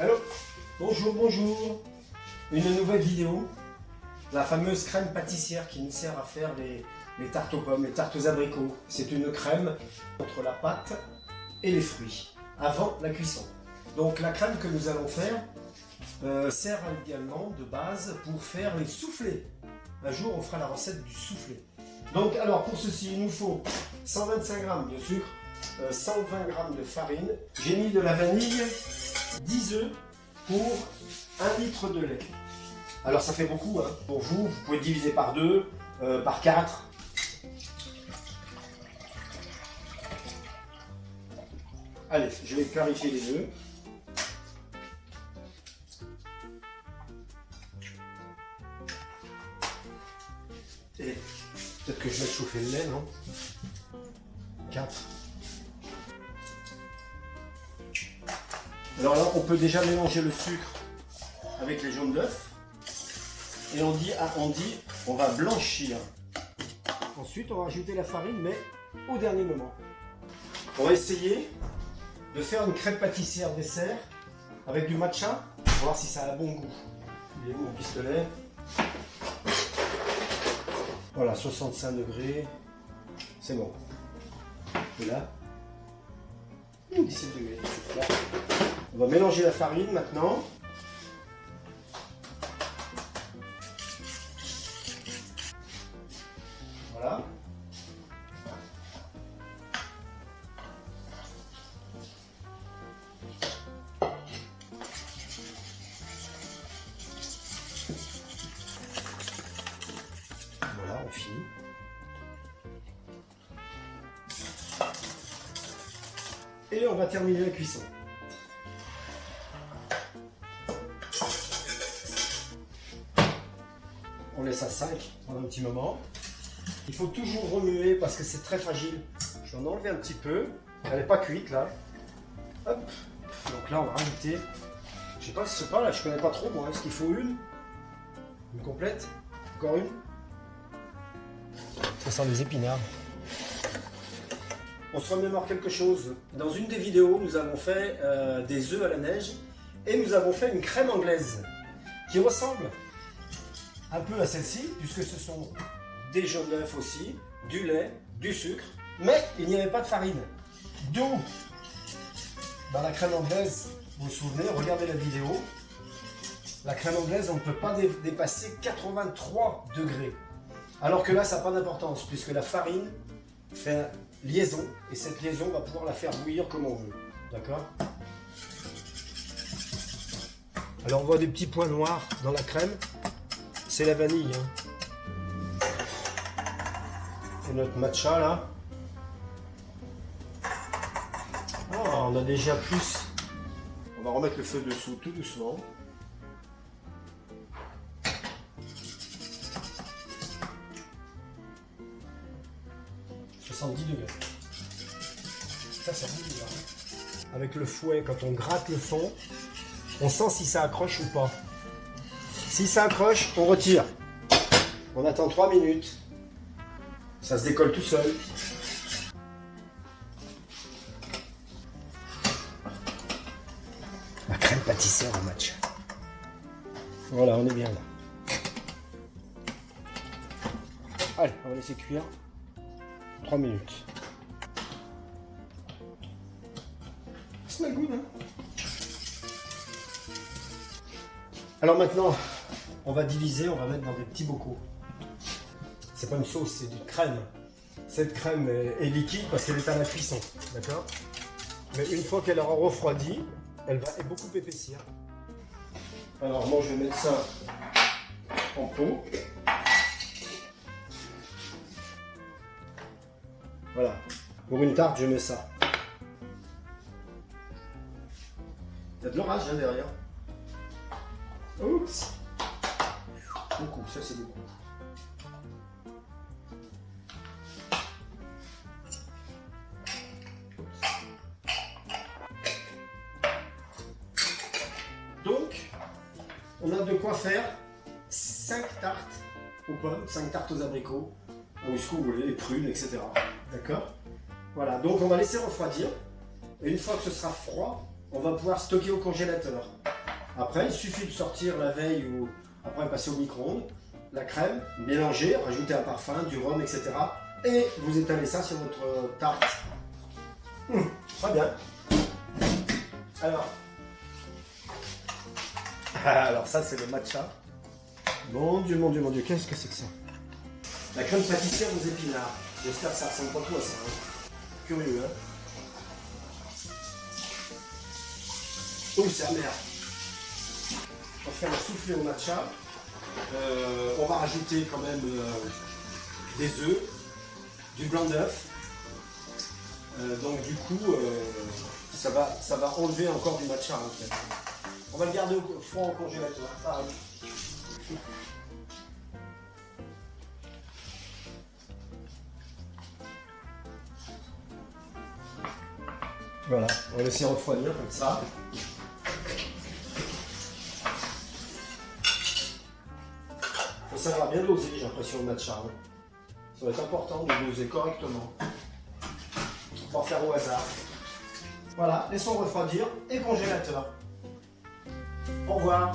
Allô, bonjour, bonjour. Une nouvelle vidéo. La fameuse crème pâtissière qui nous sert à faire les tartes aux pommes, les tartes aux abricots. C'est une crème entre la pâte et les fruits, avant la cuisson. Donc la crème que nous allons faire sert également de base pour faire les soufflés. Un jour, on fera la recette du soufflé. Donc, alors pour ceci, il nous faut 125 g de sucre, 120 g de farine. J'ai mis de la vanille, 10 œufs pour 1 litre de lait. Alors ça fait beaucoup, hein. Pour vous, vous pouvez diviser par 2, par 4. Allez, je vais clarifier les œufs. Et peut-être que je vais chauffer le lait, non? 4. Alors là, on peut déjà mélanger le sucre avec les jaunes d'œufs. Et on va blanchir. Ensuite, on va rajouter la farine, mais au dernier moment. On va essayer de faire une crêpe pâtissière dessert avec du matcha, pour voir si ça a un bon goût. Il est où mon pistolet? Voilà, 65 degrés. C'est bon. Et là, 17 degrés. On va mélanger la farine maintenant. Voilà. Voilà, on finit. Et on va terminer la cuisson. On laisse à 5 pendant un petit moment. Il faut toujours remuer parce que c'est très fragile. Je vais en enlever un petit peu. Elle n'est pas cuite là. Hop. Donc là on va rajouter. Je sais pas si c'est pas là, je connais pas trop moi. Est-ce qu'il faut une complète? Encore une? Ça sent les épinards. On se remémore quelque chose. Dans une des vidéos, nous avons fait des œufs à la neige et nous avons fait une crème anglaise qui ressemble un peu à celle-ci, puisque ce sont des jaunes d'œufs aussi, du lait, du sucre, mais il n'y avait pas de farine. D'où, dans la crème anglaise, vous vous souvenez, regardez la vidéo, la crème anglaise, on ne peut pas dépasser 83 degrés. Alors que là, ça n'a pas d'importance, puisque la farine fait liaison, et cette liaison, on va pouvoir la faire bouillir comme on veut. D'accord? Alors on voit des petits points noirs dans la crème. C'est la vanille. Hein. Et notre matcha là. Oh, on a déjà plus. On va remettre le feu dessous tout doucement. « 70 degrés. Ça, c'est bien. Avec le fouet, quand on gratte le fond, on sent si ça accroche ou pas. Si ça accroche, on retire. On attend 3 minutes. Ça se décolle tout seul. La crème pâtissière au match. Voilà, on est bien là. Allez, on va laisser cuire 3 minutes. C'est la goût, hein? Alors maintenant, on va diviser, on va mettre dans des petits bocaux. C'est pas une sauce, c'est une crème. Cette crème est liquide parce qu'elle est à la cuisson, d'accord? Mais une fois qu'elle aura refroidi, elle va beaucoup épaissir. Alors moi, je vais mettre ça en pot. Voilà. Pour une tarte, je mets ça. Il y a de l'orage hein, derrière. Oups. Beaucoup, ça c'est beaucoup. Donc, on a de quoi faire 5 tartes aux pommes, 5 tartes aux abricots, ou ce que vous voulez, les prunes, etc. D'accord? Voilà, donc on va laisser refroidir. Et une fois que ce sera froid, on va pouvoir stocker au congélateur. Après, il suffit de sortir la veille ou après passer au micro-ondes, la crème, mélanger, rajouter un parfum, du rhum, etc. Et vous étalez ça sur votre tarte. Très bien. Alors ça c'est le matcha. Mon Dieu, mon Dieu, mon Dieu, qu'est-ce que c'est que ça? La crème pâtissière aux épinards. J'espère que ça ressemble pas trop à ça. Hein. Curieux, hein? Oh, c'est amer. On va faire un soufflé au matcha. On va rajouter quand même des œufs, du blanc d'œuf. Donc du coup, ça va enlever encore du matcha. En fait. On va le garder au froid au congélateur. Pareil. Voilà, on va laisser refroidir comme ça. Il faut savoir bien doser, j'ai l'impression, le matcha. Hein. Ça va être important de doser correctement. On va faire au hasard. Voilà, laissons refroidir et congélateur. Au revoir.